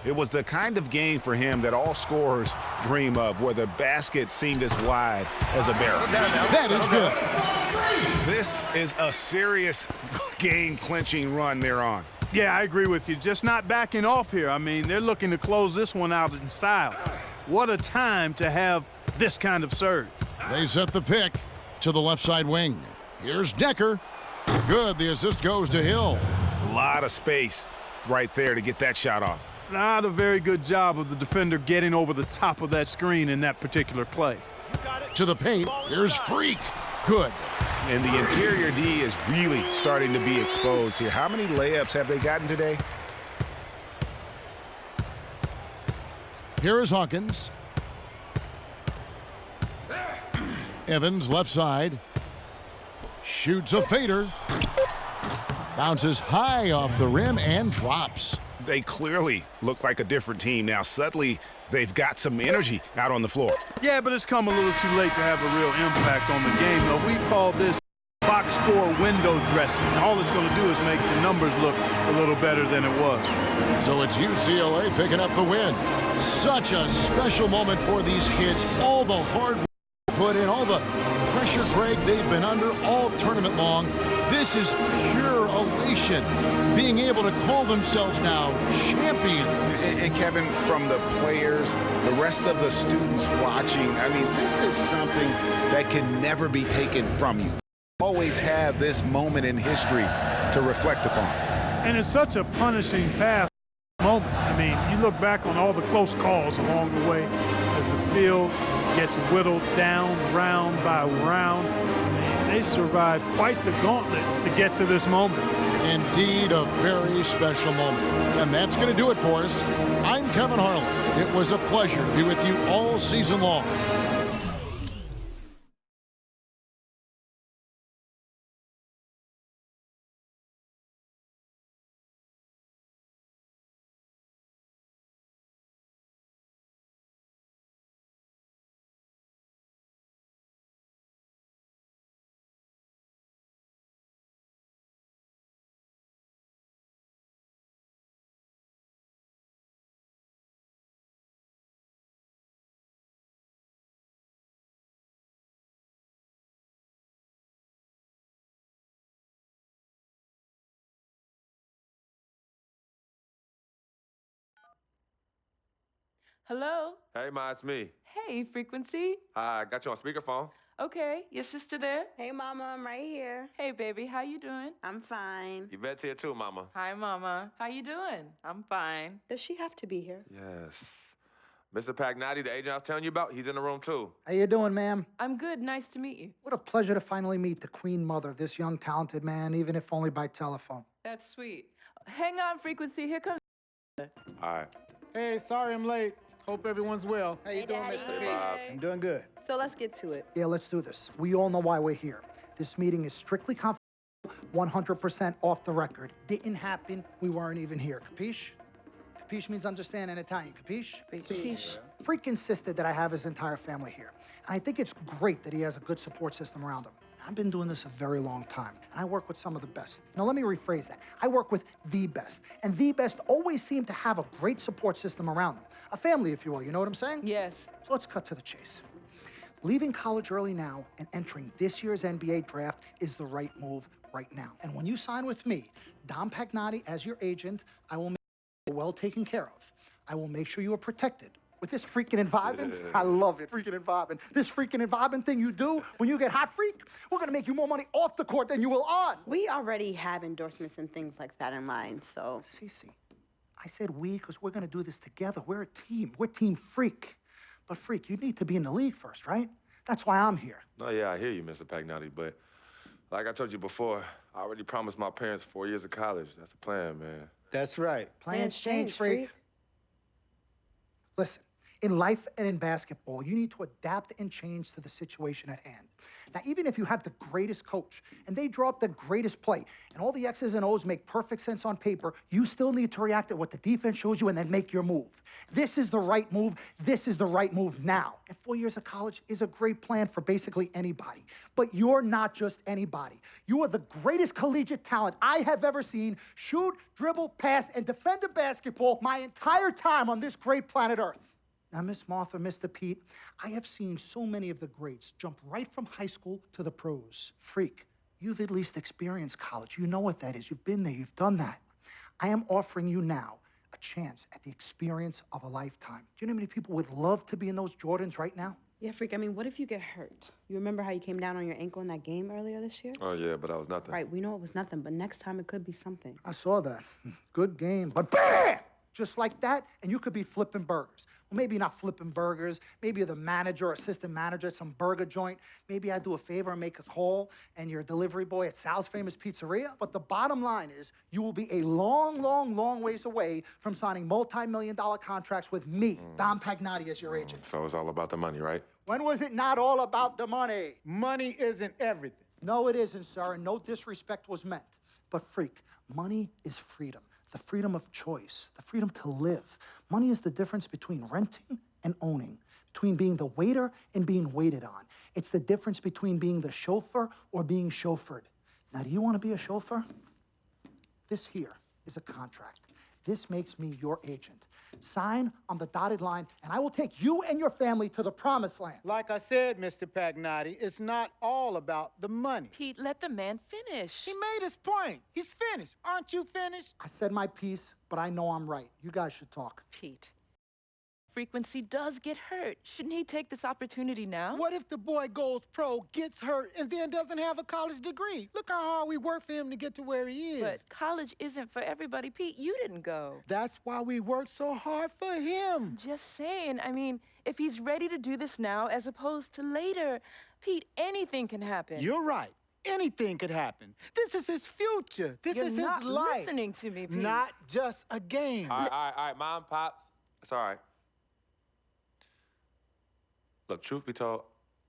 It was the kind of game for him that all scorers dream of, where the basket seemed as wide as a barrel. That is good. This is a serious game-clinching run they're on. Yeah, I agree with you. Just not backing off here. I mean, they're looking to close this one out in style. What a time to have this kind of surge. They set the pick to the left side wing. Here's Decker. Good. The assist goes to Hill. A lot of space right there to get that shot off. Not a very good job of the defender getting over the top of that screen in that particular play. To the paint. Here's Freak. Good. And the interior D is really starting to be exposed here. How many layups have they gotten today? Here is Hawkins. Evans, left side. Shoots a fader. Bounces high off the rim and drops. They clearly look like a different team now. Suddenly, they've got some energy out on the floor. Yeah, but it's come a little too late to have a real impact on the game, though. We call this box score window dressing. All it's going to do is make the numbers look a little better than it was. So it's UCLA picking up the win. Such a special moment for these kids. All the hard work put in, all the pressure, Greg, they've been under all tournament long. This is pure elation, being able to call themselves now champions. And Kevin, from the players, the rest of the students watching, I mean, this is something that can never be taken from you. Always have this moment in history to reflect upon. And it's such a punishing path moment. I mean, you look back on all the close calls along the way as the field gets whittled down round by round. They survived quite the gauntlet to get to this moment. Indeed, a very special moment. And that's going to do it for us. I'm Kevin Harlan. It was a pleasure to be with you all season long. Hello? Hey, Ma, it's me. Hey, Frequency. I got you on speakerphone. Okay, your sister there? Hey, Mama, I'm right here. Hey, baby, how you doing? I'm fine. Yvette's here too, Mama. Hi, Mama. How you doing? I'm fine. Does she have to be here? Yes. Mr. Pagnotti, the agent I was telling you about, he's in the room too. How you doing, ma'am? I'm good. Nice to meet you. What a pleasure to finally meet the queen mother of this young, talented man, even if only by telephone. That's sweet. Hang on, Frequency. Here comes... All right. Hey, sorry I'm late. Hope everyone's well. How you doing, Mr. P? I'm doing good. So let's get to it. Yeah, let's do this. We all know why we're here. This meeting is strictly confidential, 100% off the record. Didn't happen. We weren't even here. Capiche? Capiche means understand in Italian. Capiche? Capiche. Freak insisted that I have his entire family here. And I think it's great that he has a good support system around him. I've been doing this a very long time, and I work with some of the best. Now, let me rephrase that. I work with the best, and the best always seem to have a great support system around them. A family, if you will, you know what I'm saying? Yes. So let's cut to the chase. Leaving college early now and entering this year's NBA draft is the right move right now. And when you sign with me, Dom Pagnotti, as your agent, I will make you well taken care of. I will make sure you are protected. With this freaking and vibing, I love it, freaking and vibing. This freaking and vibing thing you do when you get hot, freak, we're gonna make you more money off the court than you will on. We already have endorsements and things like that in mind, so. Cece, I said we because we're gonna do this together. We're a team. We're Team Freak. But Freak, you need to be in the league first, right? That's why I'm here. No, yeah, I hear you, Mr. Pagnotti, but like I told you before, I already promised my parents 4 years of college. That's the plan, man. That's right. Plans change, freak. Listen, In life and in basketball, you need to adapt and change to the situation at hand. Now, even if you have the greatest coach and they draw up the greatest play and all the X's and O's make perfect sense on paper, you still need to react to what the defense shows you and then make your move. This is the right move. This is the right move now. And 4 years of college is a great plan for basically anybody. But you're not just anybody. You are the greatest collegiate talent I have ever seen shoot, dribble, pass, and defend a basketball my entire time on this great planet Earth. Now, Miss Martha, Mr. Pete, I have seen so many of the greats jump right from high school to the pros. Freak, you've at least experienced college. You know what that is. You've been there. You've done that. I am offering you now a chance at the experience of a lifetime. Do you know how many people would love to be in those Jordans right now? Yeah, Freak, I mean, what if you get hurt? You remember how you came down on your ankle in that game earlier this year? Oh, yeah, but that was nothing. Right, we know it was nothing, but next time it could be something. I saw that. Good game, but BAM! Just like that, and you could be flipping burgers. Well, maybe not flipping burgers. Maybe you're the manager or assistant manager at some burger joint. Maybe I do a favor and make a call, and you're a delivery boy at Sal's Famous Pizzeria. But the bottom line is, you will be a long, long, long ways away from signing multi-million-dollar contracts with me, Dom Pagnotti, as your agent. So it's all about the money, right? When was it not all about the money? Money isn't everything. No, it isn't, sir, and no disrespect was meant. But freak, money is freedom. The freedom of choice, the freedom to live. Money is the difference between renting and owning, between being the waiter and being waited on. It's the difference between being the chauffeur or being chauffeured. Now, do you want to be a chauffeur? This here is a contract. This makes me your agent. Sign on the dotted line, and I will take you and your family to the promised land. Like I said, Mr. Pagnotti, it's not all about the money. Pete, let the man finish. He made his point. He's finished. Aren't you finished? I said my piece, but I know I'm right. You guys should talk. Pete, frequency does get hurt. Shouldn't he take this opportunity now? What if the boy goes pro, gets hurt, and then doesn't have a college degree? Look how hard we work for him to get to where he is. But college isn't for everybody. Pete, you didn't go. That's why we work so hard for him. Just saying. I mean, if he's ready to do this now as opposed to later, Pete, anything can happen. You're right. Anything could happen. This is his future. This You're is his not life. listening to me, Pete. Not just a game. All right, Mom, Pops. It's all right. Look, truth be told,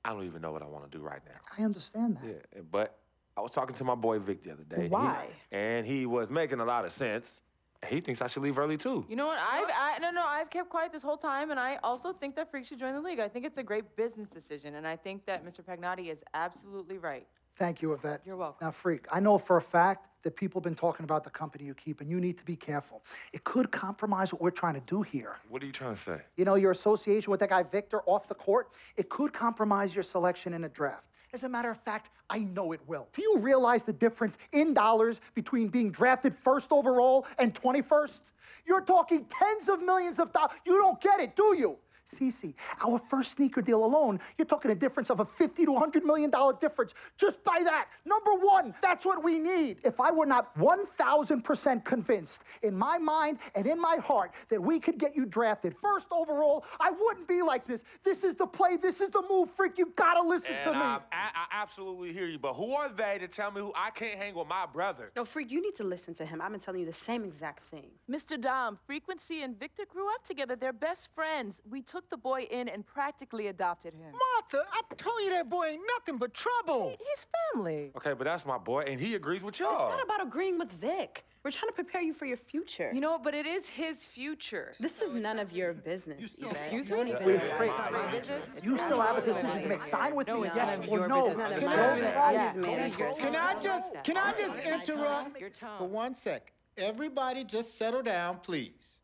I don't even know what I want to do right now. I understand that. Yeah, but I was talking to my boy Vic the other day. Why? And he was making a lot of sense. He thinks I should leave early, too. You know what? I've kept quiet this whole time, and I also think that Freak should join the league. I think it's a great business decision, and I think that Mr. Pagnotti is absolutely right. Thank you, Yvette. You're welcome. Now, Freak, I know for a fact that people have been talking about the company you keep, and you need to be careful. It could compromise what we're trying to do here. What are you trying to say? You know, your association with that guy Victor off the court, it could compromise your selection in a draft. As a matter of fact, I know it will. Do you realize the difference in dollars between being drafted first overall and 21st? You're talking tens of millions of dollars. You don't get it, do you? Cece, our first sneaker deal alone, you're talking a difference of a $50 to $100 million difference just by that. Number one, that's what we need. If I were not 1,000% convinced in my mind and in my heart that we could get you drafted first overall, I wouldn't be like this. This is the play. This is the move, Freak. You gotta listen to me. I absolutely hear you, but who are they to tell me who I can't hang with my brother? No, Freak, you need to listen to him. I've been telling you the same exact thing. Mr. Dom, Frequency and Victor grew up together. They're best friends. We took the boy in and practically adopted him. Martha, I told you that boy ain't nothing but trouble. He's family. Okay, but that's my boy, and he agrees with It's y'all. not about agreeing with Vic. We're trying to prepare you for your future. You know, but it is his future. This is none of your business. Excuse Don't me? even Wait, know Freak, My business? you still have a decision to make. Sign with me, yes none of or your no. business. None of It's my your business. fault. Yes, man. Can I just interrupt Your tone. for 1 second? Everybody just settle down, please.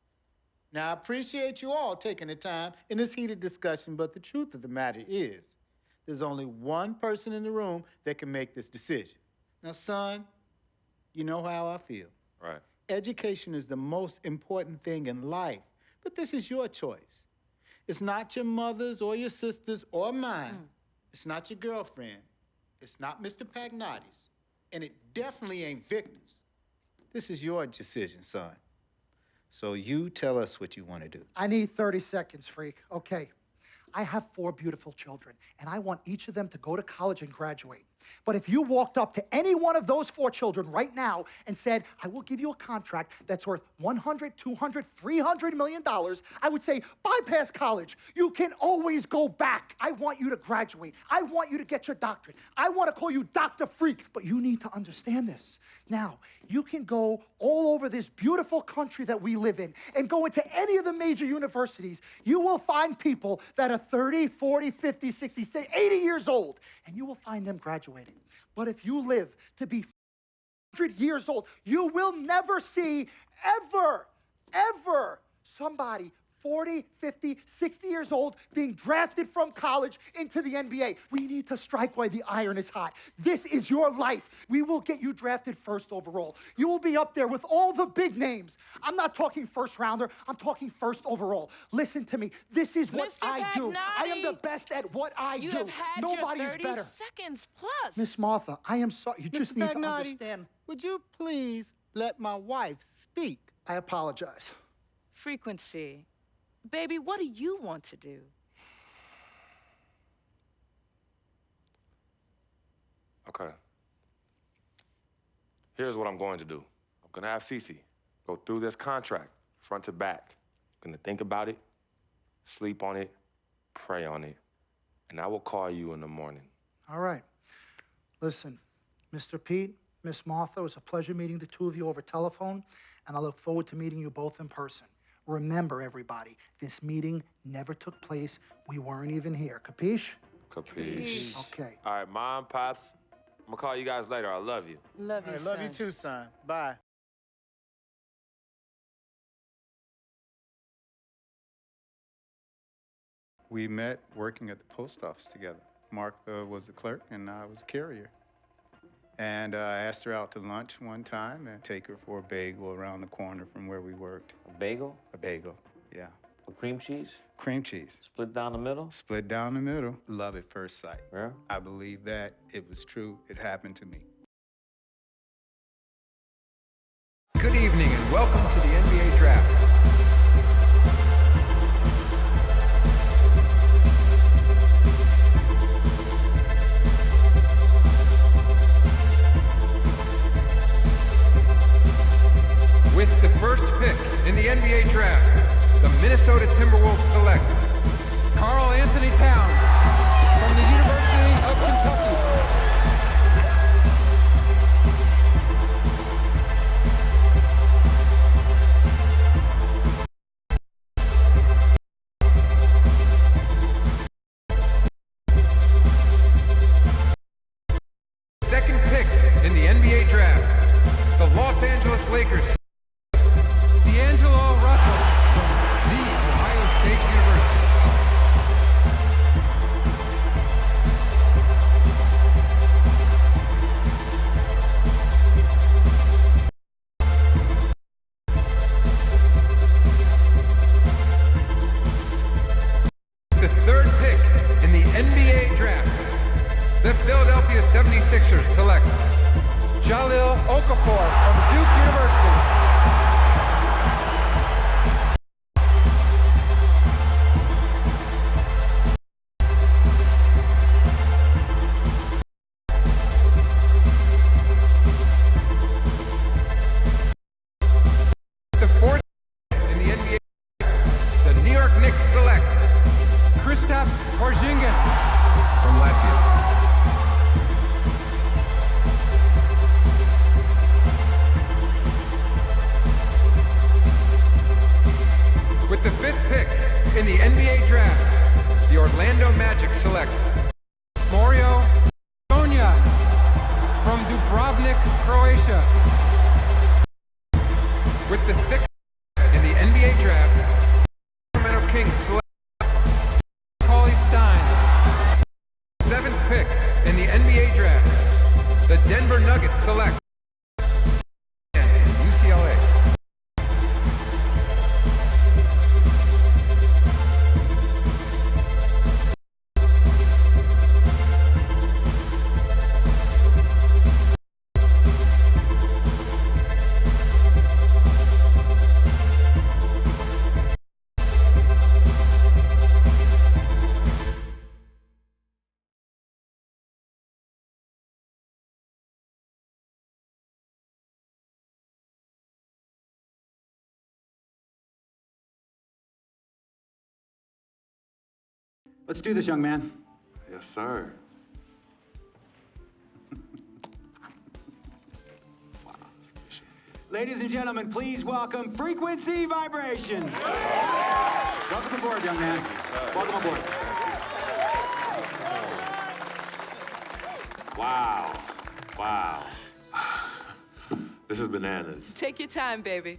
Now, I appreciate you all taking the time in this heated discussion, but the truth of the matter is, there's only one person in the room that can make this decision. Now, son, you know how I feel. Right. Education is the most important thing in life, but this is your choice. It's not your mother's or your sister's or mine. It's not your girlfriend. It's not Mr. Pagnotti's. And it definitely ain't Victor's. This is your decision, son. So you tell us what you want to do. I need 30 seconds, Freak. Okay. I have 4 beautiful children, and I want each of them to go to college and graduate. But if you walked up to any one of those 4 children right now and said, I will give you a contract that's worth $100, $200, $300 million, I would say, bypass college. You can always go back. I want you to graduate. I want you to get your doctorate. I want to call you Dr. Freak, but you need to understand this. Now, you can go all over this beautiful country that we live in and go into any of the major universities. You will find people that are 30, 40, 50, 60, 80 years old, and you will find them graduating. But if you live to be 100 years old, you will never see ever somebody 40, 50, 60 years old being drafted from college into the NBA. We need to strike while the iron is hot. This is your life. We will get you drafted first overall. You will be up there with all the big names. I'm not talking first rounder. I'm talking first overall. Listen to me. This is what Mr. I do. Pagnotti, I am the best at what I you do. have had Nobody your is 30 better. seconds plus. Miss Martha, I am sorry. You just Mr. need to Pagnotti, understand. would you please let my wife speak? I apologize. Frequency. Baby, what do you want to do? Okay. Here's what I'm going to do. I'm gonna have Cece go through this contract, front to back. I'm gonna think about it, sleep on it, pray on it, and I will call you in the morning. All right. Listen, Mr. Pete, Miss Martha, it was a pleasure meeting the 2 of you over telephone, and I look forward to meeting you both in person. Remember, everybody, this meeting never took place. We weren't even here. Capiche? Capiche. Okay. All right, Mom, Pops, I'm gonna call you guys later. I love you. Love you, I son. love you too, son. Bye. We met working at the post office together. Mark was the clerk, and I was a carrier. And I asked her out to lunch one time and take her for a bagel around the corner from where we worked. A bagel? A bagel, yeah. With cream cheese? Cream cheese. Split down the middle? Split down the middle. Love at first sight. Yeah? I believe that. It was true. It happened to me. Good evening and welcome to the NBA Draft. With the first pick in the NBA Draft, the Minnesota Timberwolves select Karl Anthony Towns from the University of Kentucky. Second pick in the NBA Draft, the Los Angeles Lakers. D'Angelo Russell, the Ohio State University. The third pick in the NBA Draft, the Philadelphia 76ers select Jahlil Okafor from Duke University. The fourth in the NBA, the New York Knicks select Kristaps Porzingis from Latvia. With the fifth pick in the NBA Draft, the Orlando Magic select Mario Sonja from Dubrovnik, Croatia. With the sixth in the NBA Draft, Sacramento Kings select Cauley Stein. Seventh pick in the NBA Draft, the Denver Nuggets select UCLA. Let's do this, young man. Yes, sir. Wow, that's efficient. Ladies and gentlemen, please welcome Frequency Vibration. Welcome aboard, young man. Welcome aboard. Wow. Wow. This is bananas. Take your time, baby.